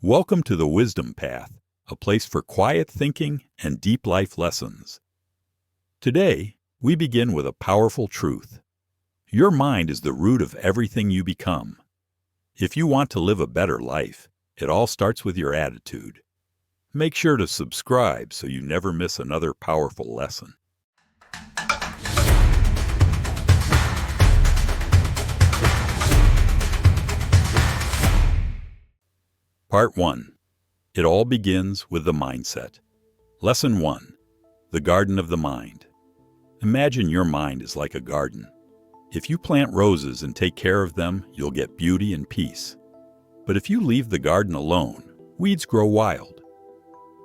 Welcome to the Wisdom Path, a place for quiet thinking and deep life lessons. Today, we begin with a powerful truth. Your mind is the root of everything you become. If you want to live a better life, it all starts with your attitude. Make sure to subscribe so you never miss another powerful lesson. Part 1. It all begins with the mindset. Lesson 1. The Garden of the Mind. Imagine your mind is like a garden. If you plant roses and take care of them, you'll get beauty and peace. But if you leave the garden alone, weeds grow wild.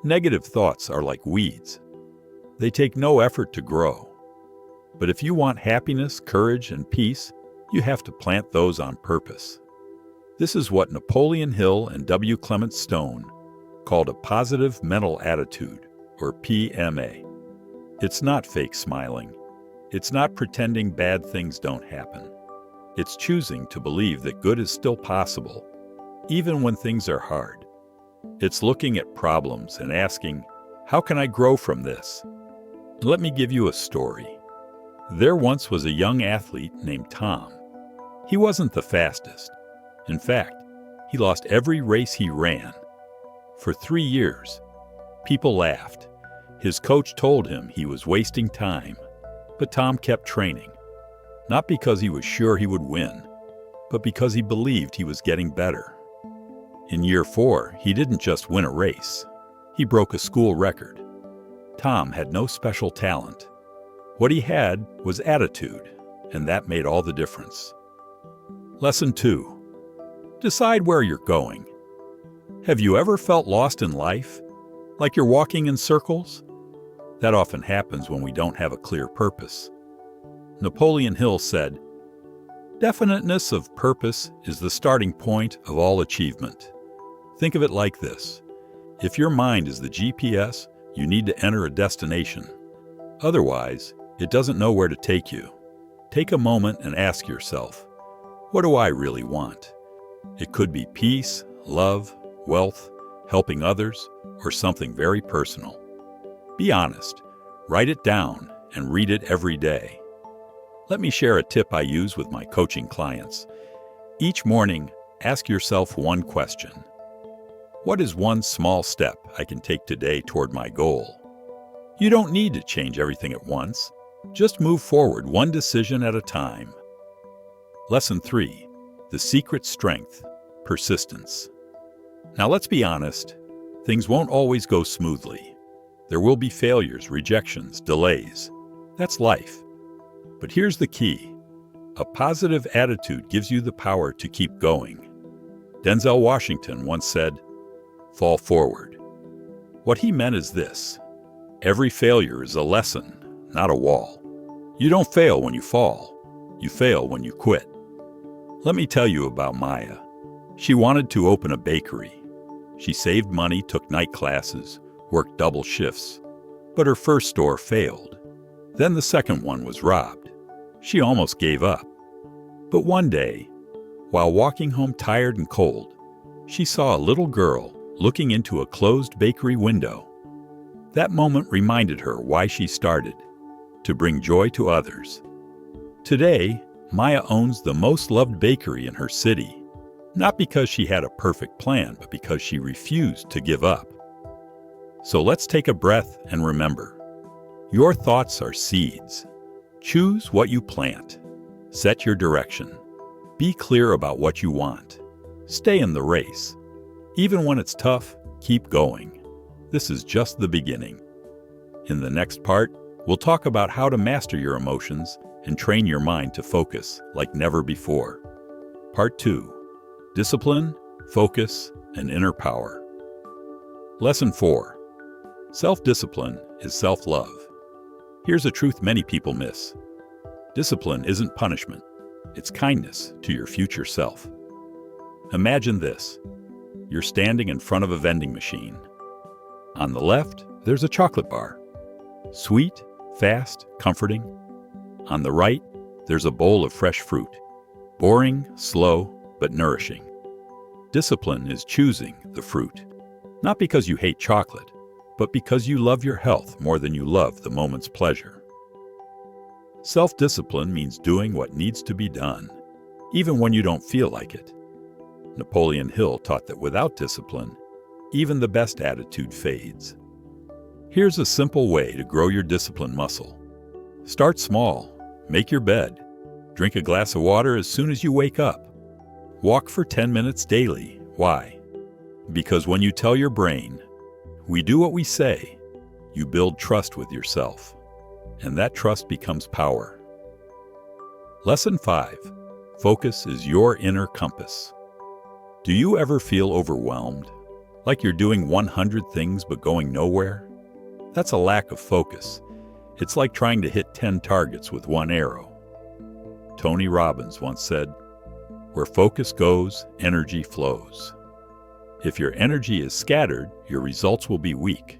Negative thoughts are like weeds. They take no effort to grow. But if you want happiness, courage, and peace, you have to plant those on purpose. This is what Napoleon Hill and W. Clement Stone called a positive mental attitude, or PMA. It's not fake smiling. It's not pretending bad things don't happen. It's choosing to believe that good is still possible, even when things are hard. It's looking at problems and asking, how can I grow from this? Let me give you a story. There once was a young athlete named Tom. He wasn't the fastest. In fact, he lost every race he ran. For 3 years, people laughed. His coach told him he was wasting time, but Tom kept training. Not because he was sure he would win, but because he believed he was getting better. In year 4, he didn't just win a race. He broke a school record. Tom had no special talent. What he had was attitude, and that made all the difference. Lesson 2. Decide where you're going. Have you ever felt lost in life? Like you're walking in circles? That often happens when we don't have a clear purpose. Napoleon Hill said, "Definiteness of purpose is the starting point of all achievement." Think of it like this. If your mind is the GPS, you need to enter a destination. Otherwise, it doesn't know where to take you. Take a moment and ask yourself, what do I really want? It could be peace, love, wealth, helping others, or something very personal. Be honest, write it down, and read it every day. Let me share a tip I use with my coaching clients. Each morning, ask yourself one question. What is one small step I can take today toward my goal? You don't need to change everything at once. Just move forward one decision at a time. Lesson 3. The secret strength, persistence. Now let's be honest, things won't always go smoothly. There will be failures, rejections, delays. That's life. But here's the key. A positive attitude gives you the power to keep going. Denzel Washington once said, "Fall forward." What he meant is this. Every failure is a lesson, not a wall. You don't fail when you fall. You fail when you quit. Let me tell you about Maya. She wanted to open a bakery. She saved money, took night classes, worked double shifts. But her first store failed. Then the second one was robbed. She almost gave up. But one day, while walking home tired and cold, she saw a little girl looking into a closed bakery window. That moment reminded her why she started, to bring joy to others. Today, Maya owns the most loved bakery in her city, not because she had a perfect plan, but because she refused to give up. So let's take a breath and remember, your thoughts are seeds. Choose what you plant. Set your direction. Be clear about what you want. Stay in the race. Even when it's tough, keep going. This is just the beginning. In the next part, we'll talk about how to master your emotions and train your mind to focus like never before. Part 2. Discipline, focus, and inner power. Lesson 4. Self-discipline is self-love. Here's a truth many people miss. Discipline isn't punishment. It's kindness to your future self. Imagine this. You're standing in front of a vending machine. On the left, there's a chocolate bar. Sweet, fast, comforting. On the right, there's a bowl of fresh fruit. Boring, slow, but nourishing. Discipline is choosing the fruit, not because you hate chocolate, but because you love your health more than you love the moment's pleasure. Self-discipline means doing what needs to be done, even when you don't feel like it. Napoleon Hill taught that without discipline, even the best attitude fades. Here's a simple way to grow your discipline muscle. Start small. Make your bed. Drink a glass of water as soon as you wake up. Walk for 10 minutes daily. Why? Because when you tell your brain, "We do what we say," you build trust with yourself, and that trust becomes power. Lesson 5. Focus is your inner compass. Do you ever feel overwhelmed? Like you're doing 100 things but going nowhere? That's a lack of focus. It's like trying to hit 10 targets with one arrow. Tony Robbins once said, "Where focus goes, energy flows." If your energy is scattered, your results will be weak.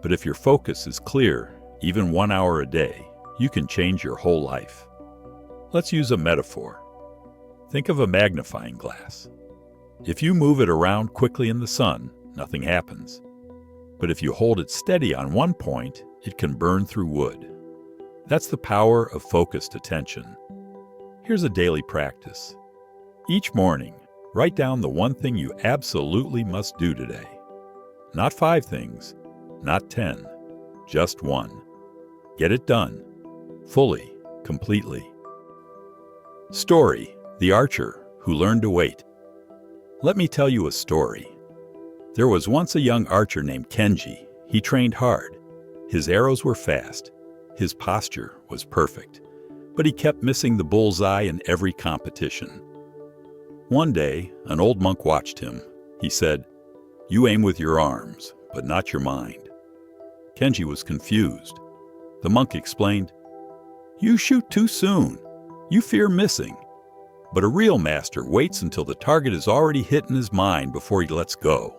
But if your focus is clear, even 1 hour a day, you can change your whole life. Let's use a metaphor. Think of a magnifying glass. If you move it around quickly in the sun, nothing happens. But if you hold it steady on one point, it can burn through wood. That's the power of focused attention. Here's a daily practice. Each morning, write down the one thing you absolutely must do today. Not 5 things, not 10, just one. Get it done, fully, completely. Story: The Archer Who Learned to Wait. Let me tell you a story. There was once a young archer named Kenji. He trained hard. His arrows were fast. His posture was perfect. But he kept missing the bullseye in every competition. One day, an old monk watched him. He said, "You aim with your arms, but not your mind." Kenji was confused. The monk explained, "You shoot too soon. You fear missing. But a real master waits until the target is already hit in his mind before he lets go."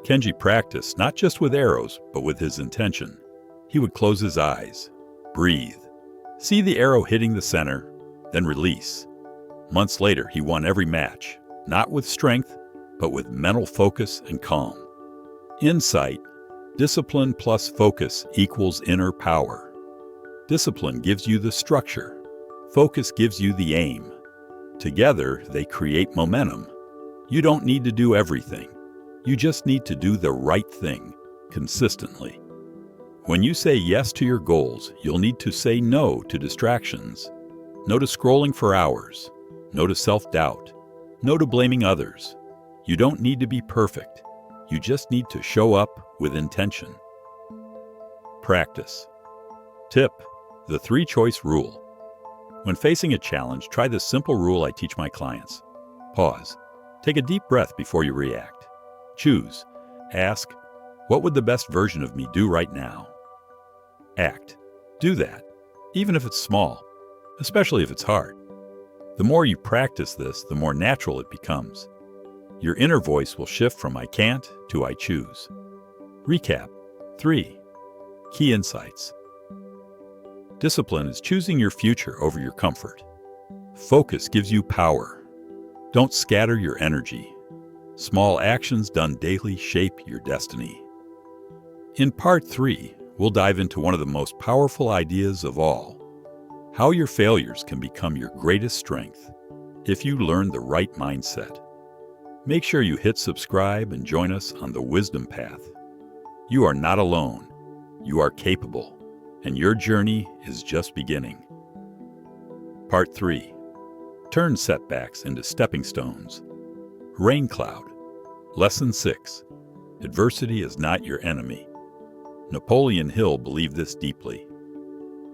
Kenji practiced not just with arrows, but with his intention. He would close his eyes, breathe, see the arrow hitting the center, then release. Months later, he won every match, not with strength, but with mental focus and calm. Insight: discipline plus focus equals inner power. Discipline gives you the structure. Focus gives you the aim. Together, they create momentum. You don't need to do everything. You just need to do the right thing, consistently. When you say yes to your goals, you'll need to say no to distractions. No to scrolling for hours. No to self-doubt. No to blaming others. You don't need to be perfect. You just need to show up with intention. Practice. Tip: the 3-choice rule. When facing a challenge, try this simple rule I teach my clients. Pause. Take a deep breath before you react. Choose. Ask, what would the best version of me do right now? Act. Do that, even if it's small, especially if it's hard. The more you practice this, the more natural it becomes. Your inner voice will shift from "I can't" to "I choose." Recap. 3. Key insights. Discipline is choosing your future over your comfort. Focus gives you power. Don't scatter your energy. Small actions done daily shape your destiny. In Part 3, we'll dive into one of the most powerful ideas of all: how your failures can become your greatest strength if you learn the right mindset. Make sure you hit subscribe and join us on the wisdom path. You are not alone. You are capable, and your journey is just beginning. Part 3. Turn setbacks into stepping stones. Rain cloud. Lesson 6. Adversity is not your enemy. Napoleon Hill believed this deeply.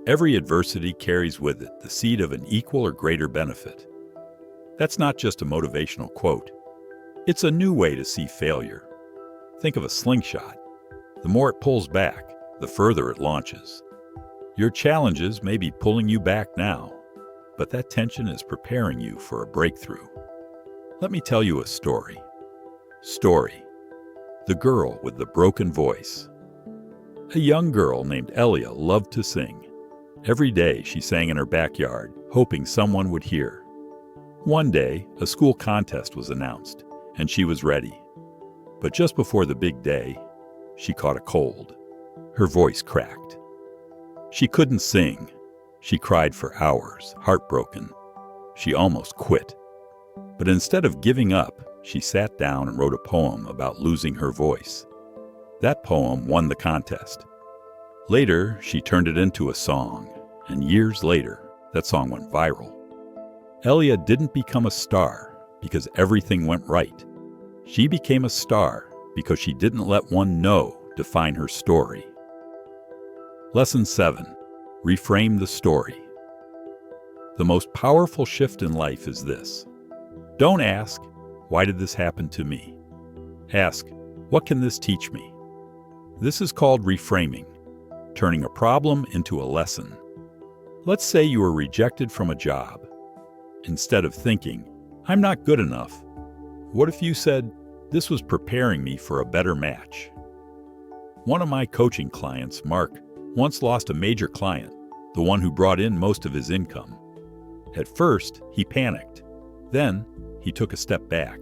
Every adversity carries with it the seed of an equal or greater benefit. That's not just a motivational quote. It's a new way to see failure. Think of a slingshot. The more it pulls back, the further it launches. Your challenges may be pulling you back now, but that tension is preparing you for a breakthrough. Let me tell you a story. Story: The Girl with the Broken Voice. A young girl named Elia loved to sing. Every day she sang in her backyard, hoping someone would hear. One day, a school contest was announced. and she was ready. But just before the big day, she caught a cold. Her voice cracked. She couldn't sing. She cried for hours, heartbroken. She almost quit. But instead of giving up, she sat down and wrote a poem about losing her voice. That poem won the contest. Later, she turned it into a song, and years later, that song went viral. Elia didn't become a star because everything went right. She became a star because she didn't let one no define her story. Lesson 7. Reframe the story. The most powerful shift in life is this. Don't ask, why did this happen to me? Ask, what can this teach me? This is called reframing, turning a problem into a lesson. Let's say you were rejected from a job. Instead of thinking, I'm not good enough, what if you said, this was preparing me for a better match? One of my coaching clients, Mark, once lost a major client, the one who brought in most of his income. At first, he panicked. Then, he took a step back.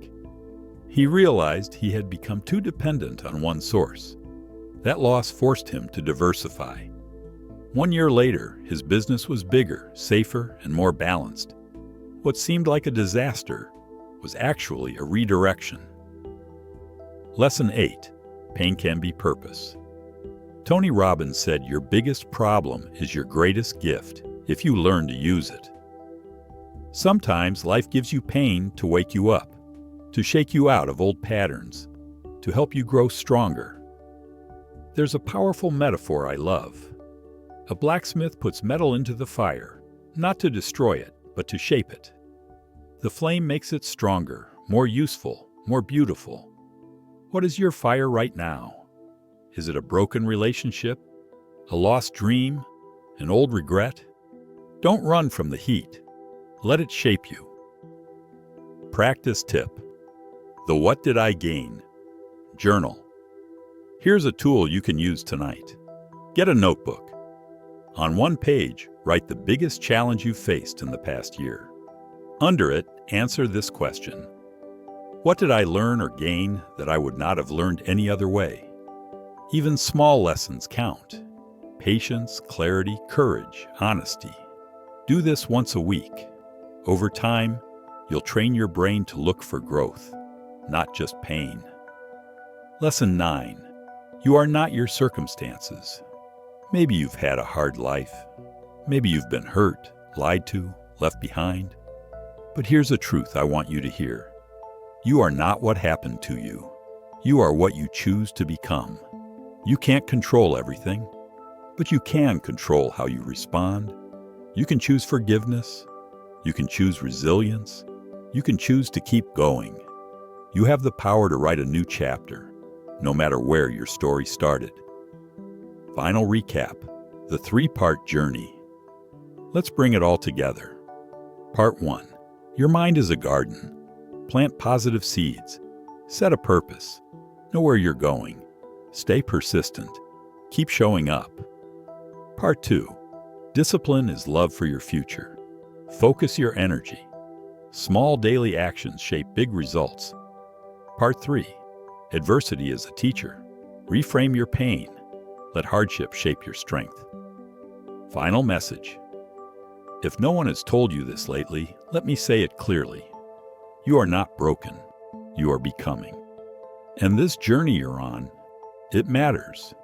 He realized he had become too dependent on one source. That loss forced him to diversify. 1 year later, his business was bigger, safer, and more balanced. What seemed like a disaster was actually a redirection. Lesson 8. Pain can be purpose. Tony Robbins said your biggest problem is your greatest gift if you learn to use it. Sometimes life gives you pain to wake you up, to shake you out of old patterns, to help you grow stronger. There's a powerful metaphor I love. A blacksmith puts metal into the fire, not to destroy it, but to shape it. The flame makes it stronger, more useful, more beautiful. What is your fire right now? Is it a broken relationship? A lost dream? An old regret? Don't run from the heat. Let it shape you. Practice tip. The What Did I Gain? Journal. Here's a tool you can use tonight. Get a notebook. On one page, write the biggest challenge you faced in the past year. Under it, answer this question. What did I learn or gain that I would not have learned any other way? Even small lessons count. Patience, clarity, courage, honesty. Do this once a week. Over time, you'll train your brain to look for growth, not just pain. Lesson 9. You are not your circumstances. Maybe you've had a hard life. Maybe you've been hurt, lied to, left behind. But here's a truth I want you to hear. You are not what happened to you. You are what you choose to become. You can't control everything, but you can control how you respond. You can choose forgiveness. You can choose resilience. You can choose to keep going. You have the power to write a new chapter, no matter where your story started. Final recap, the 3-part journey. Let's bring it all together. Part 1. Your mind is a garden. Plant positive seeds. Set a purpose. Know where you're going. Stay persistent. Keep showing up. Part 2. Discipline is love for your future. Focus your energy. Small daily actions shape big results. Part 3. Adversity is a teacher. Reframe your pain. Let hardship shape your strength. Final message. If no one has told you this lately, let me say it clearly. You are not broken. You are becoming. And this journey you're on, it matters.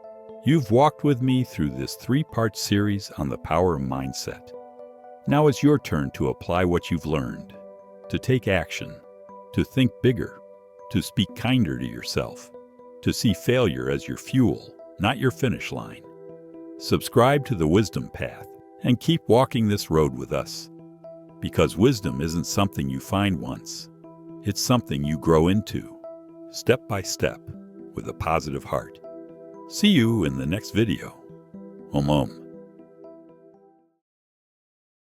You've walked with me through this 3-part series on the power of mindset. Now it's your turn to apply what you've learned, to take action, to think bigger, to speak kinder to yourself, to see failure as your fuel, not your finish line. Subscribe to the Wisdom Path and keep walking this road with us. Because wisdom isn't something you find once. It's something you grow into, step by step, with a positive heart. See you in the next video. Om Om.